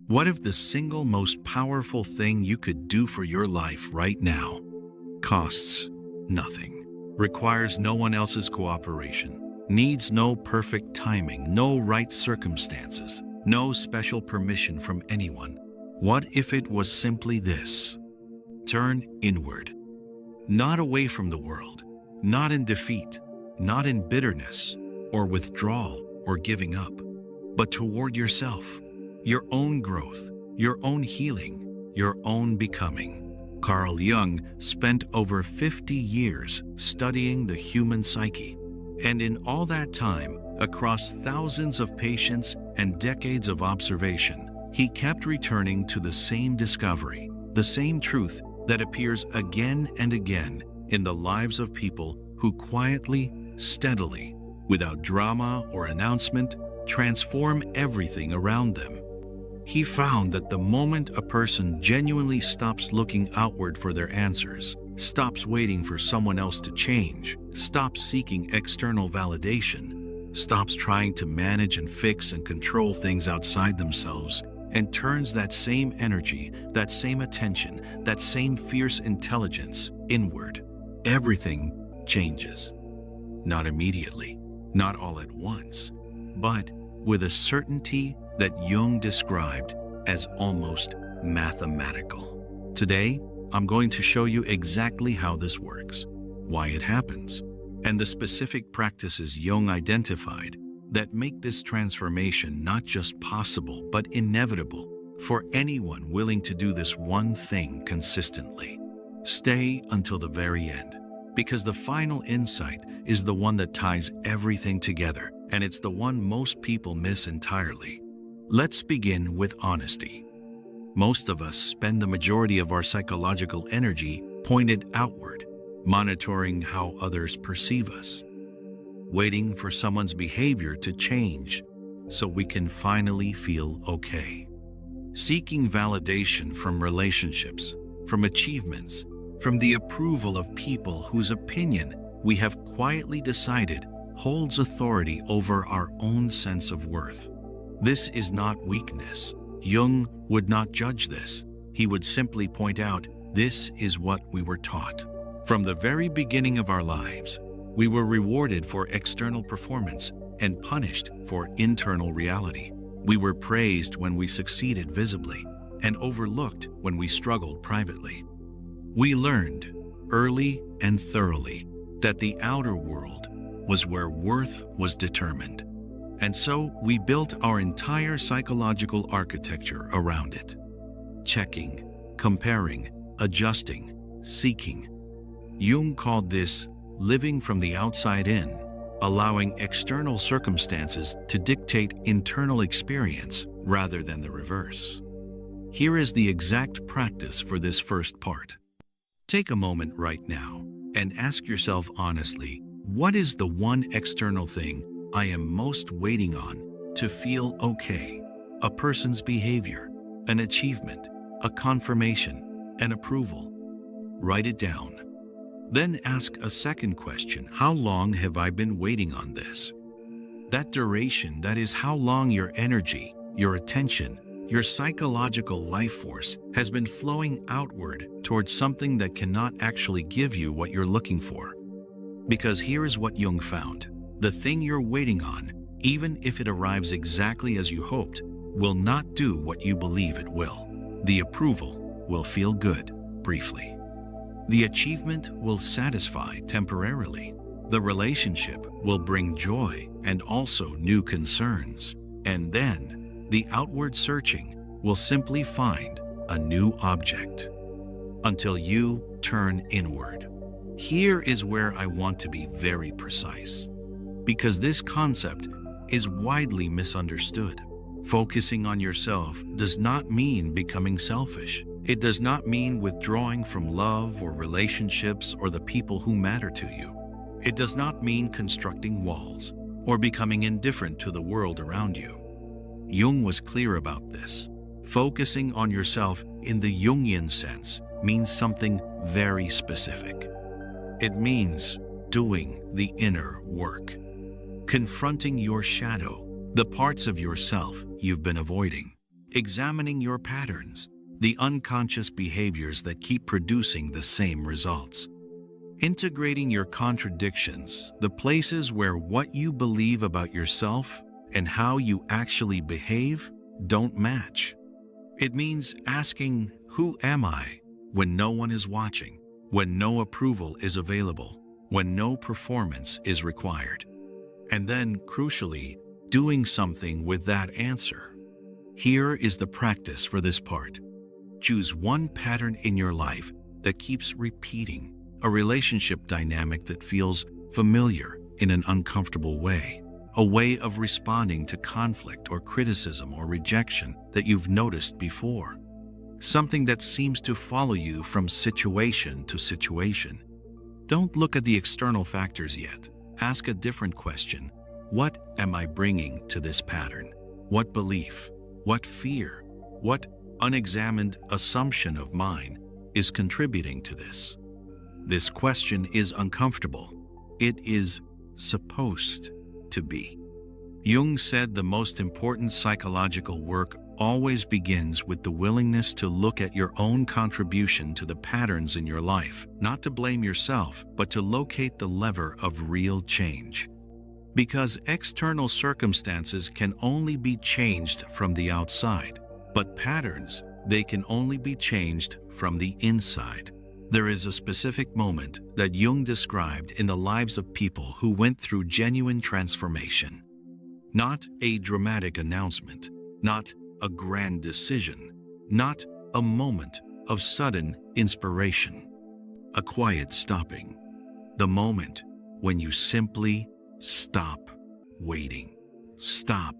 What if the single most powerful thing you could do for your life right now costs nothing, requires no one else's cooperation, needs no perfect timing, no right circumstances, no special permission from anyone? What if it was simply this? Turn inward, not away from the world, not in defeat, not in bitterness or withdrawal or giving up, but toward yourself, your own growth, your own healing, your own becoming. Carl Jung spent over 50 years studying the human psyche, and in all that time, across thousands of patients and decades of observation, he kept returning to the same discovery, the same truth that appears again and again in the lives of people who quietly, steadily, without drama or announcement, transform everything around them. He found that the moment a person genuinely stops looking outward for their answers, stops waiting for someone else to change, stops seeking external validation, stops trying to manage and fix and control things outside themselves, and turns that same energy, that same attention, that same fierce intelligence inward, everything changes. Not immediately, not all at once, but with a certainty that Jung described as almost mathematical. Today, I'm going to show you exactly how this works, why it happens, and the specific practices Jung identified that make this transformation not just possible but inevitable for anyone willing to do this one thing consistently. Stay until the very end, because the final insight is the one that ties everything together, and it's the one most people miss entirely. Let's begin with honesty. Most of us spend the majority of our psychological energy pointed outward, monitoring how others perceive us, waiting for someone's behavior to change so we can finally feel okay. Seeking validation from relationships, from achievements, from the approval of people whose opinion we have quietly decided holds authority over our own sense of worth. This is not weakness. Jung would not judge this. He would simply point out, this is what we were taught. From the very beginning of our lives, we were rewarded for external performance and punished for internal reality. We were praised when we succeeded visibly and overlooked when we struggled privately. We learned early and thoroughly that the outer world was where worth was determined. And so we built our entire psychological architecture around it. Checking, comparing, adjusting, seeking. Jung called this living from the outside in, allowing external circumstances to dictate internal experience rather than the reverse. Here is the exact practice for this first part. Take a moment right now and ask yourself honestly, what is the one external thing I am most waiting on to feel okay? A person's behavior, an achievement, a confirmation, an approval. Write it down. Then ask a second question. How long have I been waiting on this? That duration, that is how long your energy, your attention, your psychological life force has been flowing outward towards something that cannot actually give you what you're looking for. Because here is what Jung found. The thing you're waiting on, even if it arrives exactly as you hoped, will not do what you believe it will. The approval will feel good, briefly. The achievement will satisfy temporarily. The relationship will bring joy and also new concerns. And then, the outward searching will simply find a new object. Until you turn inward. Here is where I want to be very precise, because this concept is widely misunderstood. Focusing on yourself does not mean becoming selfish. It does not mean withdrawing from love or relationships or the people who matter to you. It does not mean constructing walls or becoming indifferent to the world around you. Jung was clear about this. Focusing on yourself in the Jungian sense means something very specific. It means doing the inner work, confronting your shadow, the parts of yourself you've been avoiding. examining your patterns, the unconscious behaviors that keep producing the same results. Integrating your contradictions, the places where what you believe about yourself and how you actually behave don't match. It means asking, who am I, when no one is watching, when no approval is available, when no performance is required. And then, crucially, doing something with that answer. Here is the practice for this part. Choose one pattern in your life that keeps repeating, a relationship dynamic that feels familiar in an uncomfortable way, a way of responding to conflict or criticism or rejection that you've noticed before, something that seems to follow you from situation to situation. Don't look at the external factors yet. Ask a different question. What am I bringing to this pattern? What belief, what fear, what unexamined assumption of mine is contributing to this? This question is uncomfortable. It is supposed to be. Jung said the most important psychological work always begins with the willingness to look at your own contribution to the patterns in your life, not to blame yourself, but to locate the lever of real change. Because external circumstances can only be changed from the outside, but patterns, they can only be changed from the inside. There is a specific moment that Jung described in the lives of people who went through genuine transformation. Not a dramatic announcement, not a grand decision, not a moment of sudden inspiration. A quiet stopping. The moment when you simply stop waiting. Stop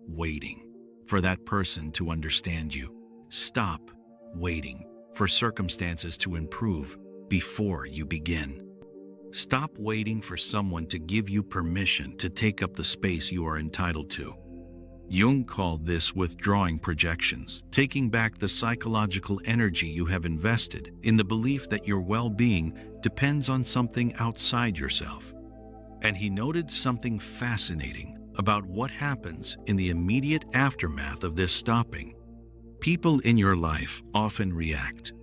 waiting for that person to understand you. Stop waiting for circumstances to improve before you begin. Stop waiting for someone to give you permission to take up the space you are entitled to. Jung called this withdrawing projections, taking back the psychological energy you have invested in the belief that your well-being depends on something outside yourself. And he noted something fascinating about what happens in the immediate aftermath of this stopping. People in your life often react,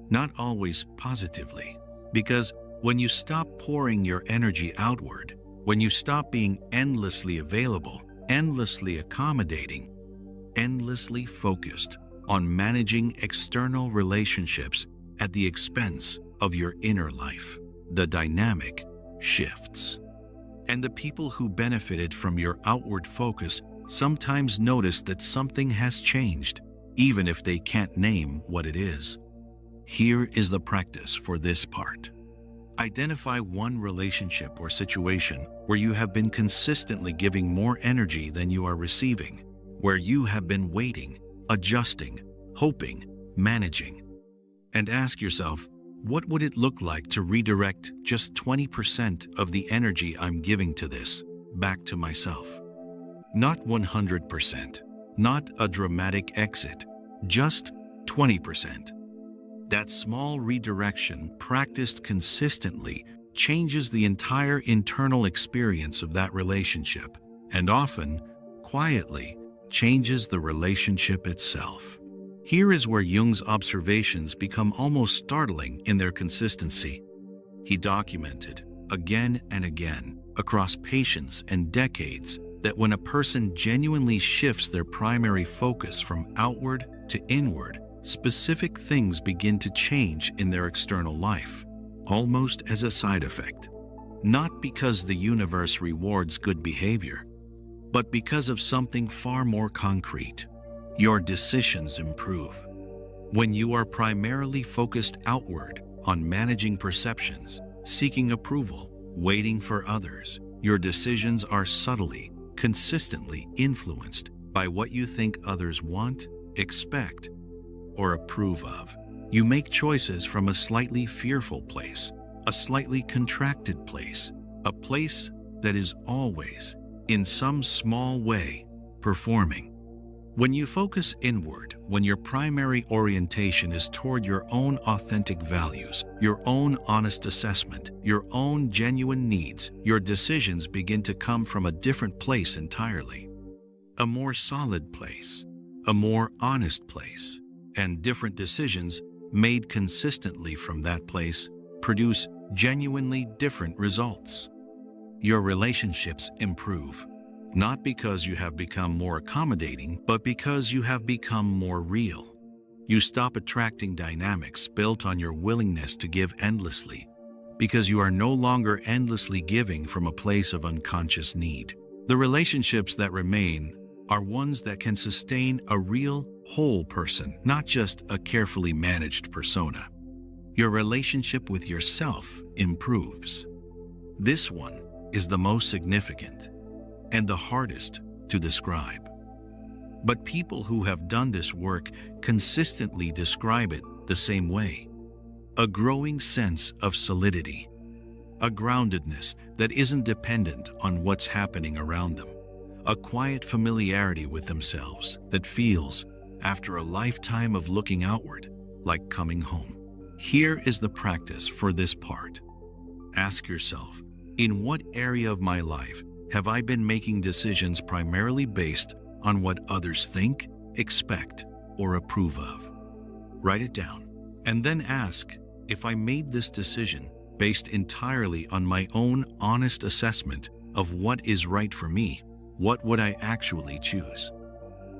not always positively, because when you stop pouring your energy outward, when you stop being endlessly available, endlessly accommodating, endlessly focused on managing external relationships at the expense of your inner life, the dynamic shifts. And the people who benefited from your outward focus sometimes notice that something has changed, even if they can't name what it is. Here is the practice for this part. Identify one relationship or situation where you have been consistently giving more energy than you are receiving, where you have been waiting, adjusting, hoping, managing. And ask yourself, what would it look like to redirect just 20% of the energy I'm giving to this back to myself? Not 100%, not a dramatic exit, just 20%. That small redirection, practiced consistently, changes the entire internal experience of that relationship, and often, quietly, changes the relationship itself. Here is where Jung's observations become almost startling in their consistency. He documented, again and again, across patience and decades, that when a person genuinely shifts their primary focus from outward to inward, specific things begin to change in their external life, almost as a side effect. Not because the universe rewards good behavior, but because of something far more concrete. Your decisions improve. When you are primarily focused outward on managing perceptions, seeking approval, waiting for others, your decisions are subtly, consistently influenced by what you think others want, expect, or approve of. You make choices from a slightly fearful place, a slightly contracted place, a place that is always, in some small way, performing. When you focus inward, when your primary orientation is toward your own authentic values, your own honest assessment, your own genuine needs, your decisions begin to come from a different place entirely. A more solid place, a more honest place, and different decisions made consistently from that place produce genuinely different results. Your relationships improve, not because you have become more accommodating, but because you have become more real. You stop attracting dynamics built on your willingness to give endlessly, because you are no longer endlessly giving from a place of unconscious need. The relationships that remain are ones that can sustain a real, whole person, not just a carefully managed persona. Your relationship with yourself improves. This one is the most significant and the hardest to describe. But people who have done this work consistently describe it the same way. A growing sense of solidity, a groundedness that isn't dependent on what's happening around them, a quiet familiarity with themselves that feels, after a lifetime of looking outward, like coming home. Here is the practice for this part. Ask yourself, in what area of my life have I been making decisions primarily based on what others think, expect, or approve of? Write it down, and then ask if I made this decision based entirely on my own honest assessment of what is right for me. What would I actually choose?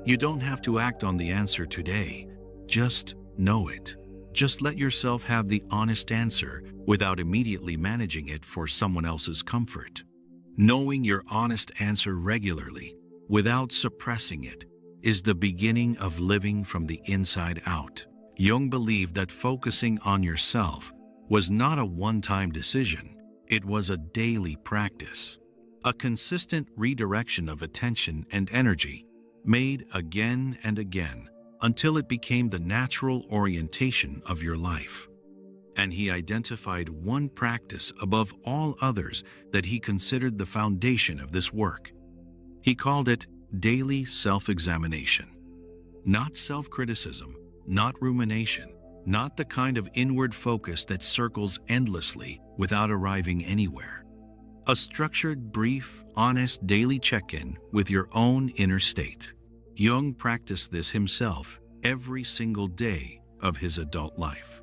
You don't have to act on the answer today. Just know it. Just let yourself have the honest answer without immediately managing it for someone else's comfort. Knowing your honest answer regularly, without suppressing it, is the beginning of living from the inside out. Jung believed that focusing on yourself was not a one-time decision. It was a daily practice. A consistent redirection of attention and energy, made again and again, until it became the natural orientation of your life. And he identified one practice above all others that he considered the foundation of this work. He called it daily self-examination. Not self-criticism, not rumination, not the kind of inward focus that circles endlessly without arriving anywhere. A structured, brief, honest daily check-in with your own inner state. Jung practiced this himself every single day of his adult life.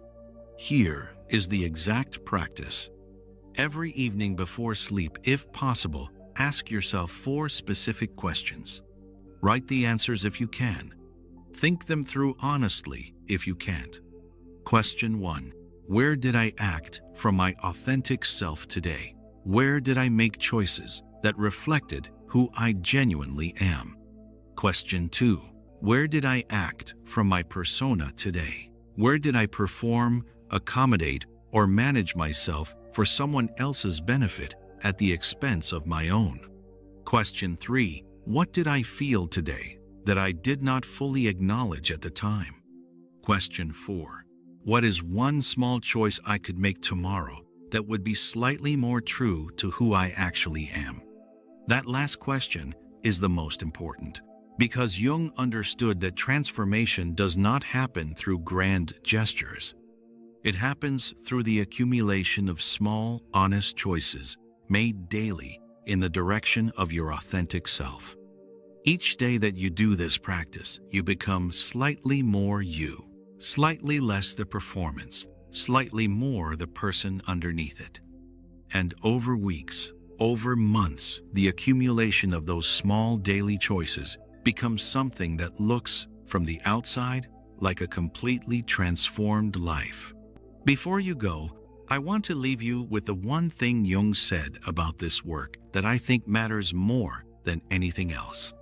Here is the exact practice. Every evening before sleep, if possible, ask yourself 4 specific questions. Write the answers if you can. Think them through honestly if you can't. Question 1. Where did I act from my authentic self today? Where did I make choices that reflected who I genuinely am? Question 2. Where did I act from my persona today? Where did I perform, accommodate, or manage myself for someone else's benefit at the expense of my own? Question 3. What did I feel today that I did not fully acknowledge at the time? Question 4. What is one small choice I could make tomorrow that would be slightly more true to who I actually am? That last question is the most important, because Jung understood that transformation does not happen through grand gestures. It happens through the accumulation of small, honest choices made daily in the direction of your authentic self. Each day that you do this practice, you become slightly more you, slightly less the performance, slightly more the person underneath it. And over weeks, over months, the accumulation of those small daily choices becomes something that looks, from the outside, like a completely transformed life. Before you go, I want to leave you with the one thing Jung said about this work that I think matters more than anything else.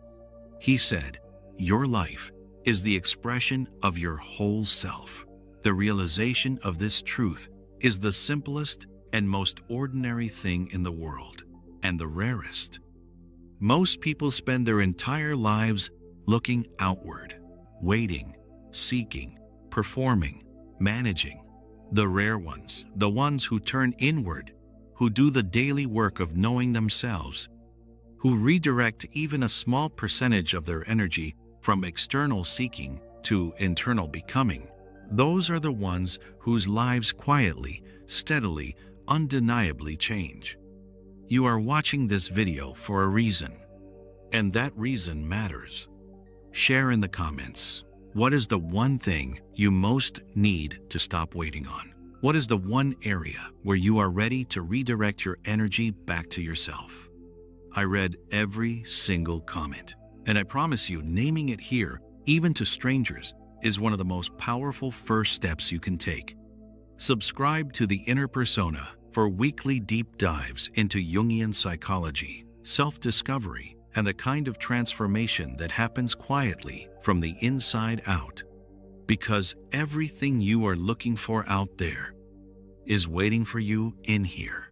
He said, "Your life is the expression of your whole self." The realization of this truth is the simplest and most ordinary thing in the world, and the rarest. Most people spend their entire lives looking outward, waiting, seeking, performing, managing. The rare ones, the ones who turn inward, who do the daily work of knowing themselves, who redirect even a small percentage of their energy from external seeking to internal becoming, those are the ones whose lives quietly, steadily, undeniably change. You are watching this video for a reason, and that reason matters. Share in the comments. What is the one thing you most need to stop waiting on? What is the one area where you are ready to redirect your energy back to yourself? I read every single comment, and I promise you, naming it here, even to strangers, is one of the most powerful first steps you can take. Subscribe to The Inner Persona for weekly deep dives into Jungian psychology, self-discovery, and the kind of transformation that happens quietly from the inside out. Because everything you are looking for out there is waiting for you in here.